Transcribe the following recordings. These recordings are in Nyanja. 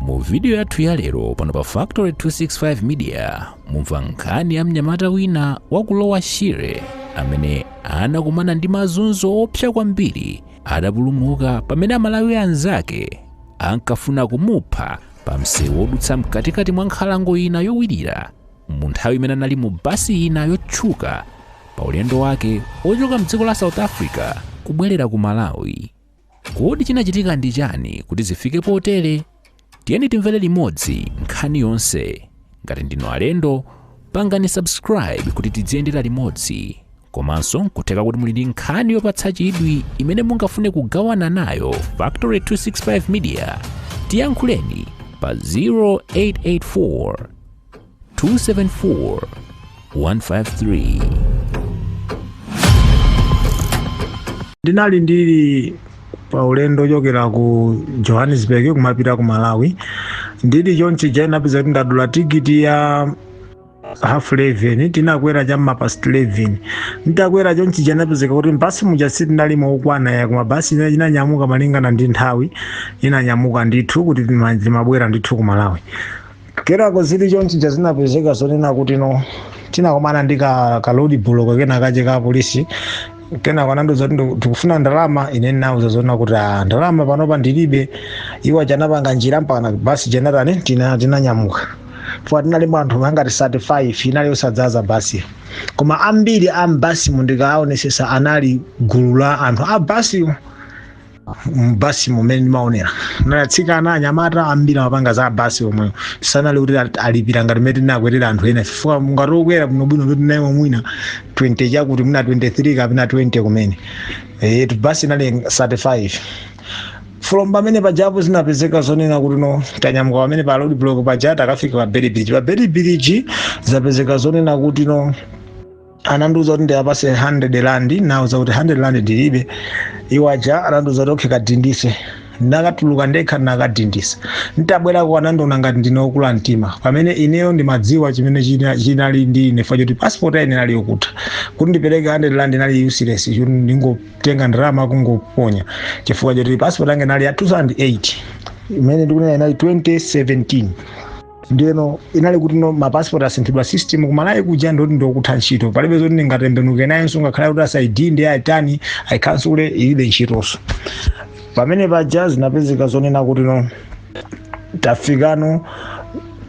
Mu video yathu ya lero pano pa Factory 265 Media mumva nkhani ya mnyamata wina wakulowa Shire amene anakumana ndi mazunzo opsa kwambiri adapulumuka pamene amalawi anzake ankafuna kumupha pa msewu wodutsa mkatikati mwa nkhalango ina yowirira mu nthawi imene anali mu basi ina yotchuka pa ulendo wake ochoka mdziko la South Africa kubwerera ku Malawi. Kodi chinachitika ndi chani kuti zifike potere? Tiyeni timvere limodzi nkhani yonse. Ngati ndinu alendo, pangani subscribe kuti tidziyendera limodzi. Komanso nkuteka kuti muli ndi nkhani yopatsa chidwi imene mungafune kugawana nayo Factory 265 Media. Tiyankhuleni pa 0884 274 153. Ndinali ndili pa ulendo ochokera ku Johannesburg kumapita ku Malawi. Ndili chonchi napeza kuti ndadula tikiti ya half 11 tinakwera chamma past 11. Nditakwera chonchi napezeka kuti mbasi muja sitinalimo okwana ya kuma basi inanyamuka malingana ndi nthawi inanyamuka ndithu kuti timabwera ndithu ku Malawi. Kerako zili chonchi zinapezeka zonena kuti no tinakomana ndi ka load block kena kache ka polisi. Kena kwanandoza tikufuna ndalama ine nauza zona kuti ndalama panopa ndilibe. Iwo chanapanga njira mpaka basi general tinanyamuka. Kwa tinali anthu ngati 35 inali osadzaza basi. Koma ambiri ambasi mundikaonesesa anali gulu la anthu a basi mbasi mumene ndimaonera. Ndatsika ana anyamata ambiri amapanga za basi omwe. Sanali kuti alipira ngati meti nakwerera anthu ena. Chifukwa ngatokwera bwinobwino kuti nayo mwina 20 chakuti mwina 23 kapena 20 kumene. Basi nali 35. From pamene pajapo zinapezeka zonena kuti no tanyamuka pamene pa road block pajata akafika pa Berry Bridge. Pa Berry Bridge zapezeka zonena kuti no ananduza kuti ndiyapase 100 rand nauza kuti 100 rand ndilibe. Iwaja ananduza kuti okay kadindise. Nakatuluka ndekha nakadindisa. Nitabwera kwa nandona ngati ndinokula mtima. Pamene ineyo ndimadziwa chimene chinali ndi ine fo kuti passport ine nali yokuta. Kuti ndipereke 100 rand nali useless. Ndingotenga ndalama kungoponya. Chifukwa kuti passport yange nali ya 2008. Imene ndikunena inali 2017. Ndeno inali kuti no mapassport asinthidwa system kumalayi kuja ndoti ndokutha ntchito. Palibe zoti ndingatembenuke naye nsunga khala kuti asaidi ndi ayitani ayikansule ilibe ntchitonso. Pamene paja zinapezeka zonena kuti no tafikano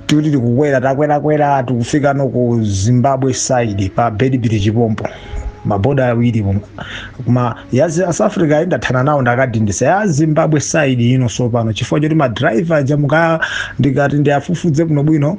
tuli tikukwera takwera tikufika no ku Zimbabwe side pa Berry Bridge pompo maboda awiri kuma ya South Africa indathana nawo ndakadindisa ya Zimbabwe side ino sopano chifukwa choti ma driver jamuka ndikati ndiafufudze kuno bwino.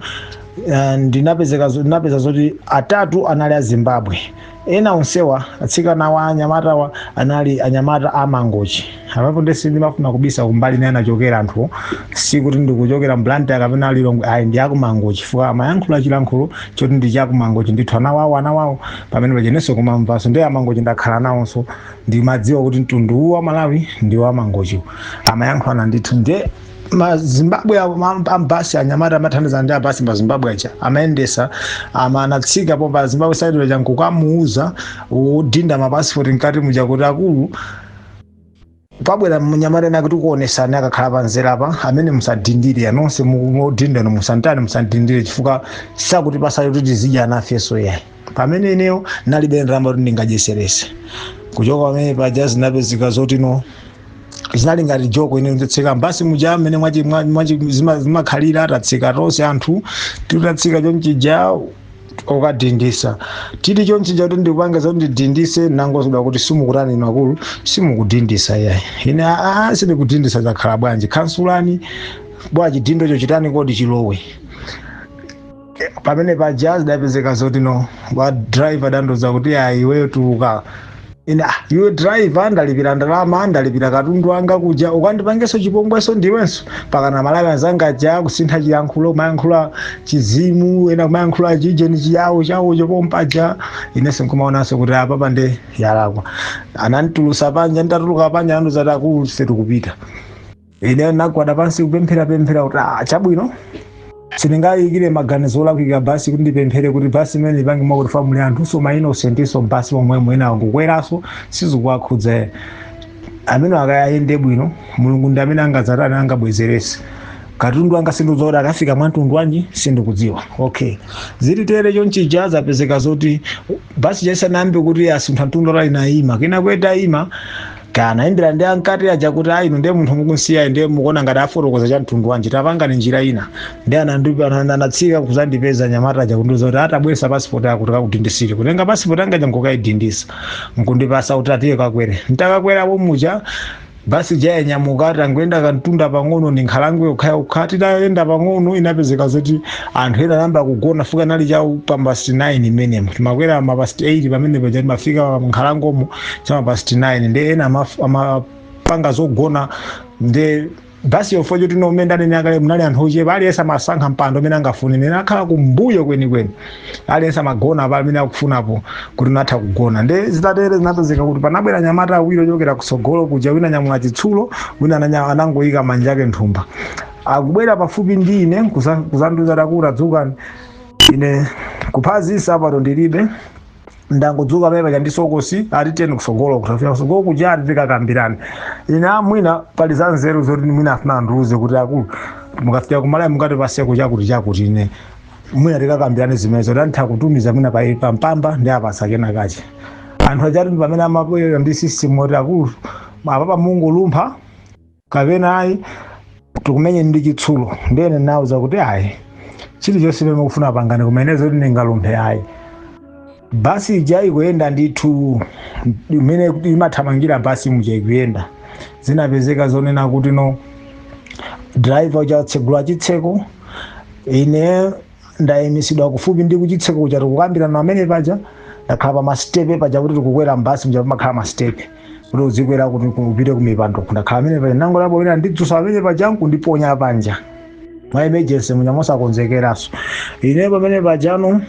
Ndinapeza zoti atatu anali a Zimbabwe. Ena onsewa atsikana wa anyamata anali anyamata amangochi. Apapo ndesi ndimafuna kubisa kumbali naye anachokera anthu sikuti ndikuchokera Mblanta kapena Lilongwe ayi ndi akumangochi chifukwa amayankhula chilankhulo choti ndi chakumangochi ndithu ana wawo pamene pajenenso kumamvaso ndi amangochi ndakhala nawonso ndimadziwa kuti mtundu wa Malawi ndi wa mangochi amayankhulana ndithu nde Zimbabwe ambasi anyamata amathandiza ndi abasi pa Zimbabwe acha amaendesa amanatsika po pa Zimbabwe side leja nkukamuuza udinda mapassport nkati muja kuti akulu pabwera mnyamata nakuti kuonesana akakhala panzera pa amene musadindire anonse mudinda no musantani musadindire chifukwa sakuti pasali kuti tizidya nafeso yayi. Pamene ineyo nalibe ndalama kuti ndingajeserese kuchoka pamene paja zinapezeka zoti no zinali ngati joko ine nditsika basi muja amene mwachi zimakhalira atatsika tonse anthu titatsika chonchija okadindisa tili chonchija kuti ndikupanga zoti ndidindise nangozoda kuti simukutani makulu simukudindisa yayi ine sindikudindisa zakhala bwanji kansulani bwa chidindo chitani kodi chilowe. Pamene paja zidapezeka zoti no wa driver dandoza kuti iweyo tuluka. Iwe driver ndalipira ndalama ndalipira katundu anga kuja ukandipangeso chipongweso ndiwenso pakana Malawi azanga ja kusintha chiyankhulo mayankhula chizimu ena mayankhula chijeni chiyawo chawo chopompaja inenso nkumaonanso kuti apa pande yalakwa anantulusa panja ndatuluka panja anandozati akulu setikupita. Ine nagwada pansi kupemphera kuti chabwino sindingayikire maganizo olakwika basi kuti ndipemphere kuti basi imene lipange mwakuti family anthu so ma innocentiso basi pomwe mwena ngukweraso sizikuwakhudza amene akayende bwino Mulungu ndi amene angadzatani angabwezerese. katundu anga sindizoda akafika mwantundu wanji sindikudziwa. Okay, zili tere chonchija zapezeka zoti basi chasanambe kuti asintha mtundu ali naima kena kweta ima kana imbira ndi ankati aja kuti ino ndiye munthu mukunsiya ndiye mukuona ngati afotokoza cha mtundu wanji tapanga ni njira ina ndiye anatsika kuzandipeza nyamata aja kundiuza kuti atabwesa passport yako kuti kakudindisire kutenga passport anga jangokaidindisa nkundipasa kuti atiye kakwere ntakakwerapo muja basi jaya nyamuka tangoenda kantunda pang'ono ni nkhalango yokha titaenda pang'ono inapezeka zoti anthu ena namba kugona fuka nali cha pambasti 9 imene timakwera mapasti 8 pamene paja timafika nkhalangomo cha mapasti 9 ndi ena amapanga zogona ndi basi yofojo tinomenda nyakale munali anthu ochepa aliyense amasankha mpando amene angafune nene akhala kumbuyo kwenikweni aliyense amagona pa amene akufunapo kuti natha kugona ndi zitatere zinapezeka kuti panabwera nyamata awiri ochokera kusogolo kuja wina nyamula chitsulo wina anangoyika manja ake nthumba akubwera pafupi ndi ine kuzanduza takuti dzukani ine kuphazisa apato ndilibe ndangodzuka pepa chandisokosi atiteni kusogolo kutafika kusogolo kuja tikakambirana ine amwina pali za nzeru zoti mwina afuna ndiuze kuti akulu mukafika kumalayi mungati paseko chakuti ine mwina tikakambirane zimenezo tantha kutumiza mwina pa mpamba ndi apasa kena kache anthu achati pamene amabwera ndi system oti akulu apapa mungu lumpha kapena ayi tikumenye ndi chitsulo ndiyene nauza kuti ayi chilichonse pamene mukufuna pangane kumenezo kuti ningalumphe ayi basi ijai kuenda ndithu imene imathamangira basi muja kuyenda zinapezeka zonena kuti no driver uchatsegula chitseko ine ndayimisidwa kufupi ndi kuchitseko kuja tikukambirana amene paja ndakhala pa mastepe paja kuti tikukwera mbasi muja pamakhala mastepe kuti uzikwera kuti upite kumipando ndakhala amene paja nango labo wina ndidzusa amene paja kundiponya panja mwa emergency munyamosakonzekeraso ine pamene pajano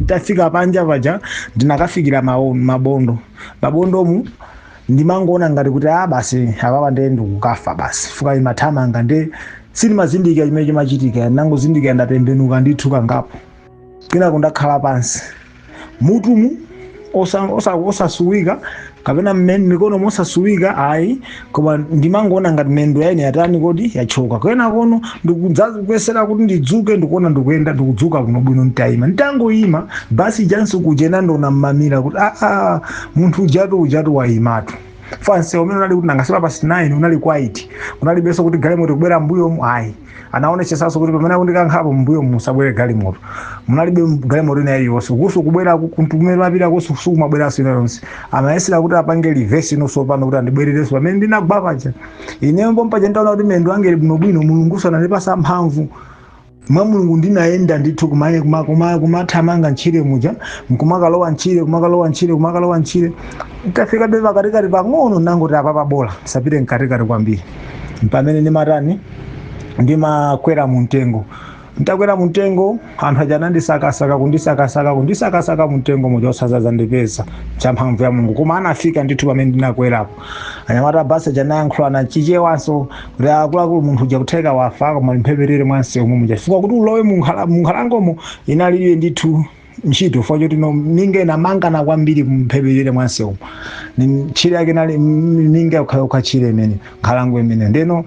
tafika panja paja ndinakafikira mabondomu ndimangoona ngati kuti basi apapa ndiye ndikukafa basi fuka imathamanga ndi sinimazindikira chimene chimachitika nangozindikira ndatembenuka ndithu kangapo kena kundakhala pansi mutumu osasuwika kapena mikono mosasuwika ayi koma ndimangoona ngati mendo yaine yatani kodi yachoka kena kono ndikudzazipesera kuti ndidzuke ndikuona ndikuyenda ndikudzuka kuno bwino ntayima ntangoyima basi janso kujena ndona mmamira kuti munthu ujatu wayimatu fanse umene unali kuti nangaseba pasi 9 unali quiet unalibenso kuti galimoto kubwera mbuyo ayi anaonesesanso kuti pamene akundikankhapo mbuyo musabwere galimoto munalibe galimoto ina iliyonse kuso kubwera kumene mapita kuso sukumabweranso ina yonse amayesera kuti apange reverse inonso pano kuti andibwererenso pamene ndinagwa paja inembo mpaja ndaona kuti mendo angeli bwinobwino mulunguso anandipasa mphamvu mwa mulungu ndinayenda ndithu kumathamanga ntchire muja kumakalowa ntchire nditafika be pakatikati pang'ono nangoti apapa bola sapite mkatikati kwambiri pamene ndimatani ndimakwera muntengo ntakwera muntengo anthu aja anandisakasaka kundisakasaka muntengo muja osazaza ndipeza champhamvu ya mulungu koma anafika ndithu pamene ndinakwerapo anyamata basi aja nayankhulana chichewanso kuti akuluakulu munthu uja kutheka wafa koma mpheperere mwansewu muja fika kuti ulowe munkhalangomo inalibe ndithu ntchito fo choti minga inamangana kwambiri kumpheperere mwansewu ntchire yake nali minga yokhayoka tchire imene nkhalango imene ndeno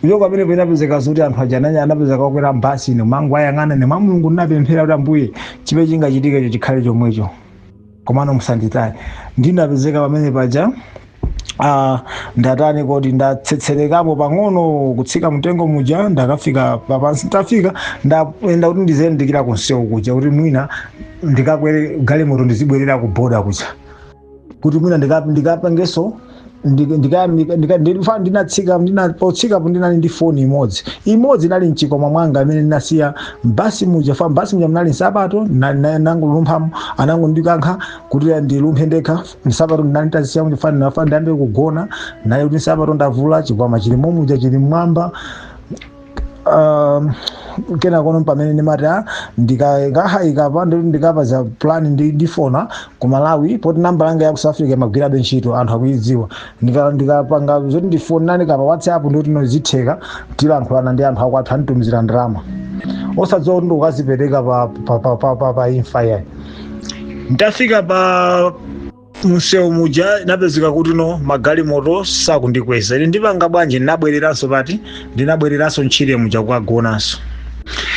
Yoko amene penapezeka zoti anthu aja anapezeka kukwera mbasi ino mangu ayang'ana ne mwa mulungu ndinapemphera kuti ambuye chipe chingachitika icho chikhale chomwecho komano musanditaye ndinapezeka pamene paja ndatani kodi ndatsetserekapo pang'ono kutsika mtengo muja ndakafika papansi ndafika ndaenda kuti ndiziyendekera kunsewu kuja kuti mwina ndikakwere galimoto ndizibwerera ku boda kuja kuti mwina ndikapangeso ndinatsikapo ndinali ndi foni imodzi inali mchikoma mwanga amene ndinasiya mbasi muja mnali nsapato nangolumphamo anangondikankha kuti ndilumphe ndekha nsapato ndinali nditazisiya mufani ndiyambe kugona naye kuti nsapato ndavula chikwama chili momuja chili mmwamba kena kono pamene ndimati ndikahayika pa ndikapa za plan ndifona ku Malawi poti namba langa ya ku South Africa magwirabe ntchito anthu akuidziwa ndikapanga zoti ndifonani kapa WhatsApp ndoti nozitheka tilankhulana ndi anthu akwathu anitumizira ndalama osadziwa kuti ndikukazipereka pa imfa yayi ndafika pa msewu muja inapezeka kuti no magalimoto sakundikweza ine ndipanga bwanji ndinabwereranso pati ndinabwereranso ntchire muja kukagonanso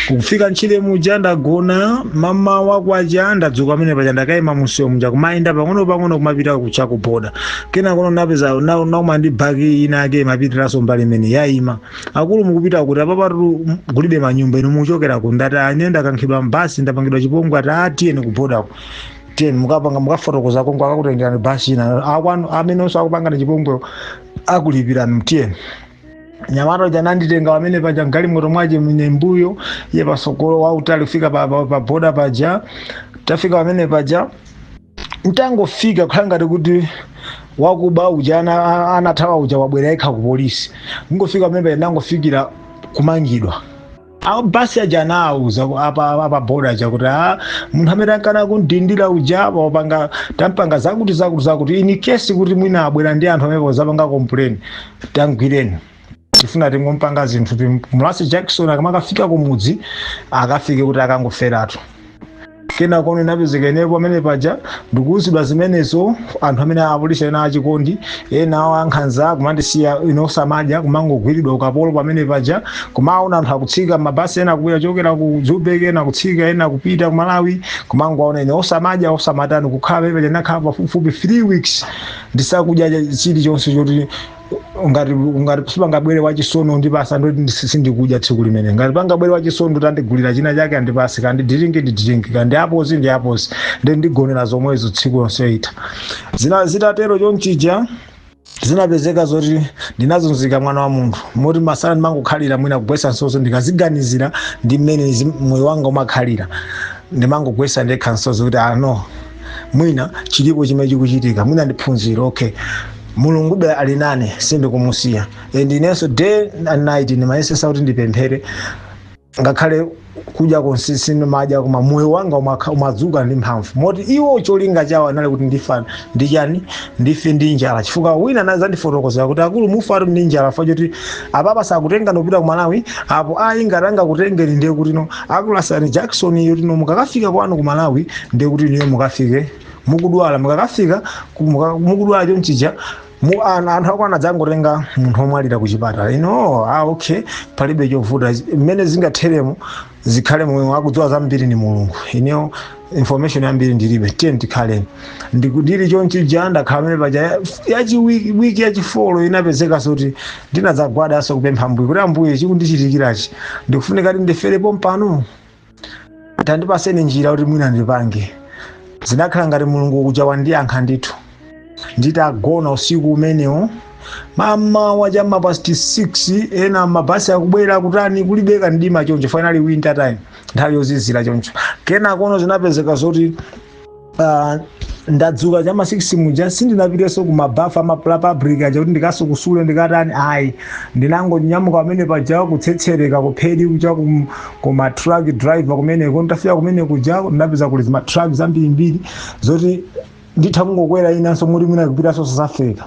kufika ntchire muja ndagona mama wakwaja ndadzuka pamene paja ndakayima msewu muja kumayenda pang'ono kumapita kuchaku boda kena kono napeza nauma ndi bagi ina ake imapitiranso mbali imene yayima akulu mukupita kuti apapatu kulibe manyumba inu muchokera ku ndati ane ndakankhidwa mbasi ndapangidwa chipongwe ati atiyeni kubodako tiyeni mukapanga mukafotokoza kongo akakutengerani basi ina akwanu amenenso akupangana chipongwe akulipirani mtiyeni nyamata uja nanditenga pamene paja mgalimoto mwaje mwenye mbuyo iye pasogolo wautali kufika pa boda paja tafika pamene paja ntangofika kukhangati kuti wakuba uja anathawa uja wabwera yekha ku polisi ngofika pamene paja nangofikira kumangidwa basi aja anauza apa boda aja kuti munthu amene ankana kundindira uja wapanga tampanga zakuti ini kesi kuti mwina abwera ndi anthu amene zapanga complain tangwireni tifuna tingompanga zinthu mulasi Jackson akamakafika kumudzi akafike kuti akangoferatu kena kono inapezeka inepo amene paja ndikuuzidwa zimenezo anthu amene apolisi ena achikondi ena awo ankhanza kumandisiya inosamadya kumangogwiridwa ukapolo pamene paja kumaona anthu akutsika mabasi ena akubwera chokera ku Joburg ena kutsika ena kupita ku Malawi kumangoaona ine osamadya osamatani kukhala pamene paja nakhala pafupifupi 3 weeks ndisakudya chilichonse choti ngati sipangabwere wachisono ndipasa ndoti sindikudya tsiku limene ngati pangabwere wachisono tandigulira china chake andipasi kandi ndiringi kandi apozi ndi apozi ndi ndigonera zomwezo tsiku lonse ita zitatero chonchija zinapezeka zoti ndinazunzika mwana wa munthu moti masana ndimangokhalira mwina kugwesa nsozo ndikaziganizira ndi mmene moyo wanga umakhalira ndimangogwesa ndekha nsozo kuti no mwina chilipo chimene chikuchitika mwina ndiphunzire okay mulungu be ali nane sindikumusiya ndinenso day and night ndimayesesa kuti ndipemphere ngakhale kudya konse madya koma moyo wanga umadzuka ndi mphamvu moti iwo cholinga chawo anali kuti ndifa ndichani ndife ndi njala chifukwa wina anazandifotokozera kuti akulu mufa ati ndi njala fa choti apapa sakutenga ndopita ku Malawi apo ngati kutengeni ndiye kuti no akulasani Jackson iyo tino mukakafika kwanu ku Malawi ndiye kuti niyo mukafike mukudwala mukakafika mukudwala chonchija anthu akwana dzangotenga munthu omwalira ku chipatala okay palibe chovuta mmene zingatheremo zikhale moyo wakudziwa zambiri ni mulungu ineyo information yambiri ndilibe tiyeni tikhaleni ndili chonchija ndakhala pamene paja wiki yachifolo inapezeka kuti ndinadzagwadaso kupempha mbuye kuti ambuye chikundichitikirachi ndikufunika kuti ndiferepo mpano tandipaseni njira kuti mwina ndipange zinakhala ngati mulungu kuja wandiyankha ndithu nditagona usiku umenewo mama waja mapasti 6 ena mabasi akubwera kutani kulibeka ndima choncho finally winter time nthawi yozizira choncho kena kono zinapezeka zoti ndadzuka chama 6 muja sindinapireso kumabafa amapublic aja kuti ndikasokusule ndikatani ayi ndinangonyamuka pamene paja kutsetsereka kuphedi kuja kuma truck driver kumene ndafika kumene kuja ndinapeza kuli ma truck zambirimbiri zoti nditha kungokwera inanso muri mwina kupita South Africa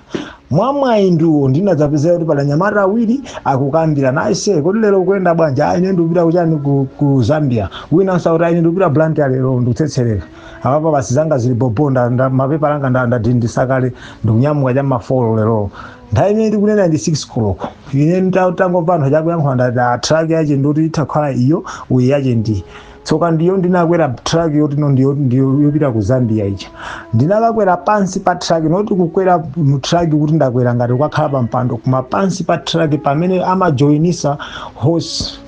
mwamwayi ndiwo ndinadzapezera kuti pala nyamata awiri akukambira naise kuti lero kuyenda bwanja ine ndikupita kuchani ku Zambia winanso kuti ine ndikupita Blantyre lero ndikutsetsereka apapa basi zanga zili bobonda mapepa anga ndadindisakale ndikunyamuka cha mafolo lero nthawi imene ndikunena ndi 6 koloko ine nditangomva anthu chakuyankhula ndati truck yache ndoti itakhala iyo uyi yache ndi tsoka ndiyo ndinakwera truck yoti ndiyo yopita ku Zambia ija ndinakakwera pansi pa truck noti kukwera mu truck kuti ndakwera ngati kwakhala pa mpando kuma pansi pa truck pamene amajoinisa horse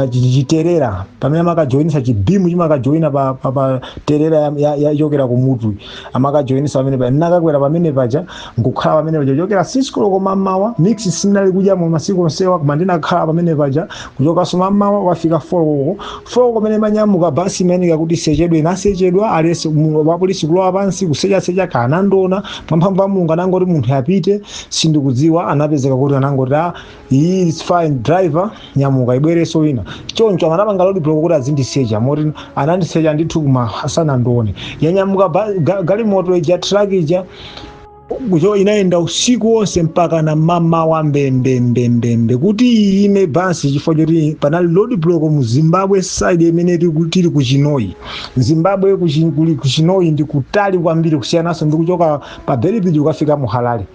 chiterera pamene amakajoinisa chibimu chimakajoina pa terera yachokera kumutu amakajoinisa pamene paja ndinakakwera pamene paja nkukhala pamene paja chokera 6 koloko mamawa mix sinali kudya mu masiku onsewa koma ndinakhala pamene paja kuchokaso mamawa wafika 4 koloko pamene manyamuka basi imenika kuti sechedwe inasechedwa alese wapolisi kulowa pansi kusecha kana ndona mphamvu ya Mulungu anangoti munthu apite sindikudziwa anapezeka kuti anangoti he is fine driver nyamuka ibwereso ina choncho anapanga lodi block kuti azindisecha moti anandisecha ndithu kuma asana ndone yanyamuka galimoto ija truck ija kucho inaenda usiku wonse mpaka na mama wa mbembembembembe kuti ime basi chifukwa choti panali road block mu Zimbabwe side imene tili ku Chinoyi. Zimbabwe ku Chinoyi ndi kutali kwambiri kusiyanaso ndi kuchoka pa Belleville ukafika mu Harare,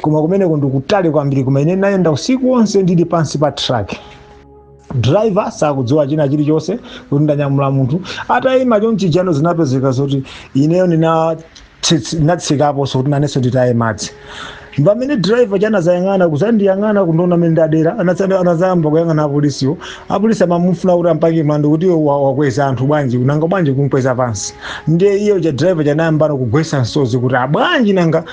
koma kumeneko ndi kutali kwambiri, koma ine naenda usiku wonse ndili pansi pa track. Driver sakudziwa china chilichonse kuti ndanyamula munthu atayima chonchi jano zinapezeka zoti ineyo natsikapo sokuti nanenso nditaye madzi. Pamene driver chanazayang'ana kuzandiyang'ana kundiona amene ndadera anazayamba kuyang'ana apolisiwo. Apolisi amamufuna kuti ampake mlandu kuti wakweza anthu bwanji nanga bwanji kumkweza pansi. Ndiye iyo driver chanayambano kugwesa msozi kuti abwanji nanga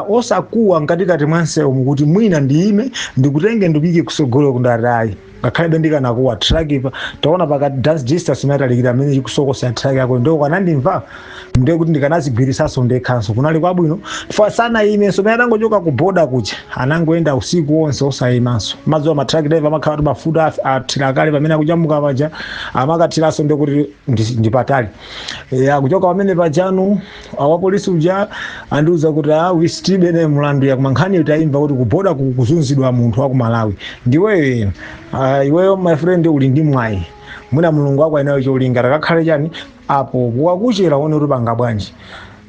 osakuwa mkatikati mwa msewu kuti mwina ndiime ndikutenge ndipike kusogolo kundatayi. Ngakhale ndikanakuwa track ipa taona pakati dance distance imatalikira amene ikusokosa track yako ndio kanandimva ndiye kuti ndikanazigwirisaso ndekhanso kunali kwabwino fa sana imenso pene atangochoka ku border kucha anangoenda usiku wonse osayimanso. Mazuwa ma truck driver amakhala mafuta athira kale pamene akuchamuka paja amakathiraso ndiye kuti ndipatali akuchoka pamene pajanu awapolisi uja andiuza kuti wisitibe ne mlandu yakumankhani utayimva kuti ku border kuzunzidwa munthu wa ku Malawi ndiwe iweyo my friend uli ndi mwayi mwina mulungu wako ainayo cholinga takakhale chani apo wakuchera one kuti banga bwanji.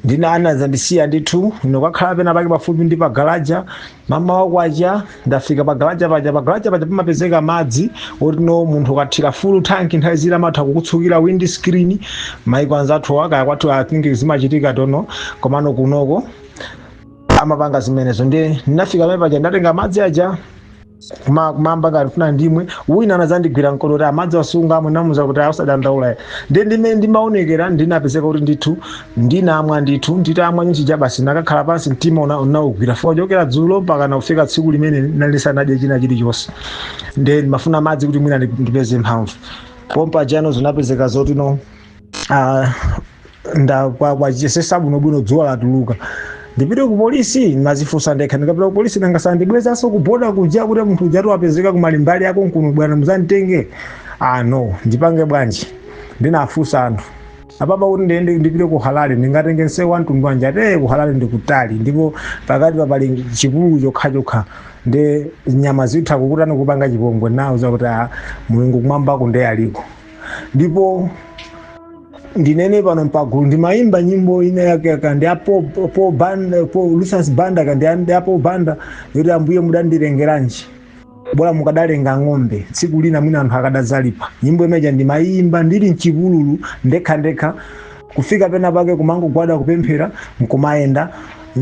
Ndina anazandisiya ndithu ndikakhala pena pake pafupi ndi pa garaja mama wako aja ndafika pa garaja paja pamapezeka madzi oti no munthu ukathira full tank nthawi zina amatha kukutsukira windscreen maiko anzathu akaya kwathu I think zimachitika tono komano kunoko amapanga zimenezo. Ndiye ndinafika pamene paja ndatenga madzi aja kumamba ngati funa ndimwe wina anazandigwira mkono kuti amadzi wasunga amwe namuza kuti ausadandaula. Ndiye ndimaonekera ndinapezeka kuti ndithu ndinamwa ndithu nditamwa nyinji basi nakakhala pansi mtima unaugwira fo chokera dzulo mpaka nakufika tsiku limene nalisanadye china chilichonse. Ndiye ndimafuna madzi kuti mwina ndipeze mphamvu. Pompa jano zinapezeka zoti no ndakwakwachesesa bwinobwino dzuwa latuluka ndipite ku polisi mazifusa ndekha ndikapita ku polisi nangasandibwezaso ku border kuja kuti munthu ujatu wapezeka kumalimbali yako nkuno bwana muzanditenge no ndipange bwanji. Ndinafusa anthu apapa kuti ndipite ku Harare ndingatenge nsewu mtundu wanji ate ku Harare ndikutali ndipo pakati papali chipululu chokha ndi nyama zitha kukutani kupanga chipongwe nauza kuti mulungu kumwambako ndiye aliko. Ndipo ndinene pano mpagulu ndimayimba nyimbo ine yake kandi apo banda po Lucius Banda kandi apo banda yoti ambuye mudandilengeranji bora mukadalenga ng'ombe tsiku lina mwina anthu akadazalipa. Nyimbo imeja ndimayimba ndili mchipululu ndekha kufika pena pake kumangogwada kupemphera mkumayenda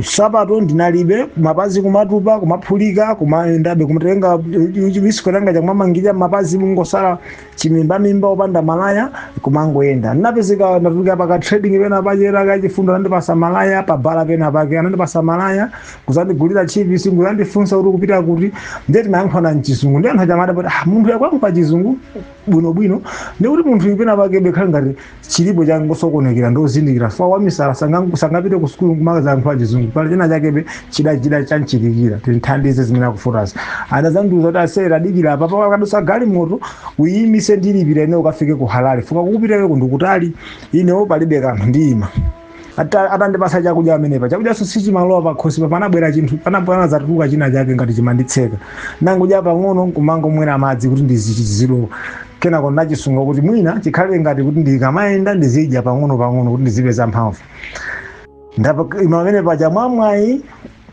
sabato ndinalibe mapazi kumatupa kumaphulika kumaendabe kumatenga visikotanga chakumamangirira mapazi mungosala chimimba opanda malaya kumangoenda. Ndinapezeka ndafika paka trading pena pachera kachifundo andipasa malaya pabala pena pake anandipasa malaya kuzandigulira chivisi kuzandifunsa kuti kupita kuti ndeti mayankhwana mchizungu ndi anthu achamada kuti munthu yakwamupa chizungu bwinobwino ndikuti munthu pena pake bekhala ngati chilipo changosokonekera ndozindikira fa wamisala sangapite ku skulu kumakaza anthu achizungu pali china chakebe chida chanchitikira tinthandize zimene akufutazi. Anazandiuza kuti asera dikira apa pakadusa gali moto uyimise ndilipira ine ukafike ku Harare fuka kukupita ndikutali inewo palibe kanthu ndiyima atandipasa chakudya amenepa chakudya sichimalowa pakhosi panabwera chinthu panazatuluka china chake ngati chimanditseka nangudya pang'ono kumangomwera madzi kuti ndizilowa kenako nachisunga kuti mwina chikhale ngati kuti ndikamayenda ndizidya pang'ono kuti ndizipeza mphamvu. Ima pamene paja mwamwayi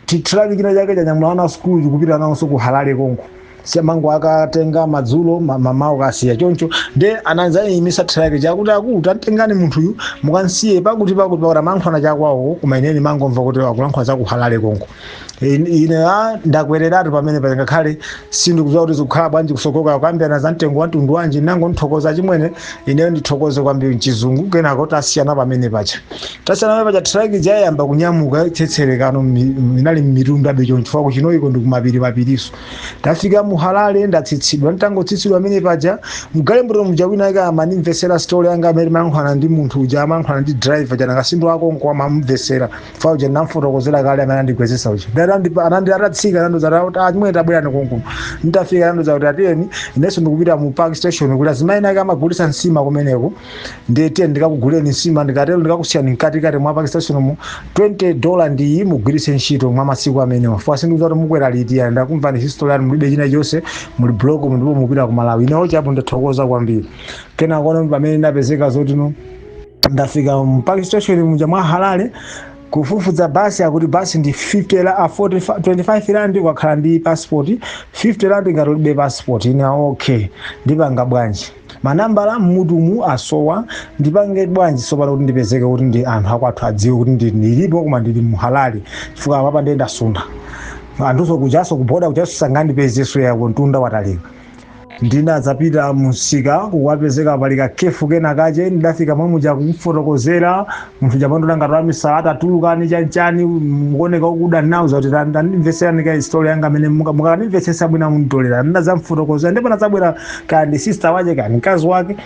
titrali china chake chanyamulana skulu kupita nawonso ku Harare konko siamango akatenga madzulo mamawo kasiya choncho nde anazayimisa trake chakuti akuti atengani munthuyu mukansiye pakuti pakati mankhwana chakwawo koma ineni mangomva kuti akulankhwa za ku Harare konko. Ine ndakwereratu pamene pangakhale sindikudziwa kuti zikukhala bwanji kusokoka kwambirana za mtengo wa mtundu wanji nango nthokoza chimwene ineyo ndithokoze kwambiri mchizungu kenako tasiyana pamene pacha trake jayamba kunyamuka tsetserekano inali mmitundu abecho chifukwa kuchinoiko ndikumapiripapiriso. Tafika mu Harare ndatsitsidwa nditangotsitsidwa pamene paja mgalembero muja wina aka amanimvesera story yanga amene mankhwana ndi munthu uja amankhwana ndi driver jana kasindu wako nko amamvesera fa uja ndamfotokozera kale amene andigwezesa uja anandiratsika anandoza kuti chimwe tabwera konkuno nditafika anandoza kuti atiyeni inenso ndikupita mu park station kuti azimayi ake amagulitsa nsima kumeneko ndiyetiye ndikakuguleni nsima ndikatero ndikakusiyani mkatikati mwa park station mu $20 ndiyi mugwiritse ntchito mwa masiku amenewo fo sindikuza kuti mukwera liti yani ndakumvani history yanu mulibe china chonse muli blog ndipo mupita ku Malawi inewo chapo ndathokoza kwambiri kena kono pamene ndapezeka zoti no ndafika mu park station muja mwa Harare kufufuza basi akuti basi ndi 25 rand kwakhala ndi passport 50 rand ngatolibe passport ine okay ndipanga bwanji manambala mmutumu asowa ndipange bwanji sopano kuti ndipezeke kuti ndi anthu akwathu adziwe kuti ndilipo koma ndili mu Harare chifukwa papa ndenda sunda anthuso kujaso kuboda kujaso sangandipezeso yako ntunda watalika ndinadzapita musika kuwapezeka palika kefu kena kache ndafika mwamuja kumfotokozera munthu japando ngatola misala atulukani chanchani mukoneka ukuda nawo zoti ndimvesera nika story yanga amene mukanimvesesa bwina muntolera ndazamfotokozera ndipo nazabwera kandi sister wache kandi mkazi wake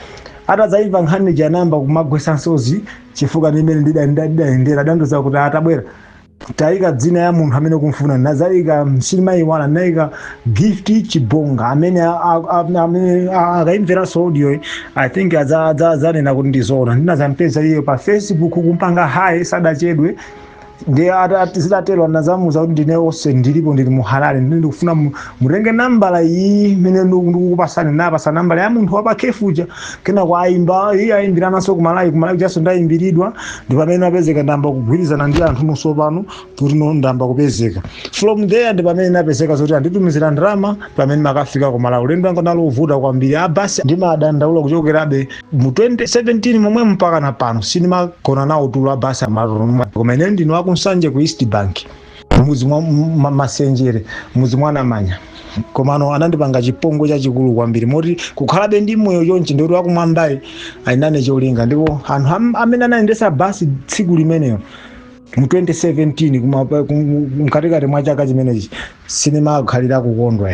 atadzaiva nkhani janamba kumagwesa nsozi chifukwa nimene ndidayendera dandoza kuti atabwera taika dzina ya munthu amene kumfuna nazalika msilimayiwala naika gift chibonga amene akaimvera audio I think azanena kuti ndizoona ndinazampeza iye pa Facebook kumpanga hai sadachedwe ndi zidatero nazamuza kuti ndine onse ndilipo ndili mu Harare ndikufuna mutenge nambala iyi imene ndikukupasani napasa nambala ya munthu wapa kefuja kena kwa ayimba iye ayimbiranaso ku Malawi jaso ndayimbiridwa ndipo pamene apezeka ndamba kugwirizana ndi anthu nonso pano kuti ndamba kupezeka from there ndi pamene napezeka zoti anditumizira ndalama pamene makafika ku Malawi ulendo wanga nalovuta kwambiri abasi ndimadandaula kuchokerabe mu 2017 momwe mpaka na pano sinimagona nawo tulo abasi amaroma koma ine ndino kunsanje ku East Bank muzi mwa Masenjere muzi mwana manya komano anandipanga chipongo chachikulu kwambiri moti kukhalabe ndi moyo chonchi ndoti wakumwambayi ainane cholinga ndipo anthu amene anayendesa basi tsiku limenelo mu 2017 mkatikati mwa chaka chimenechi sinema kukhalira kukondwa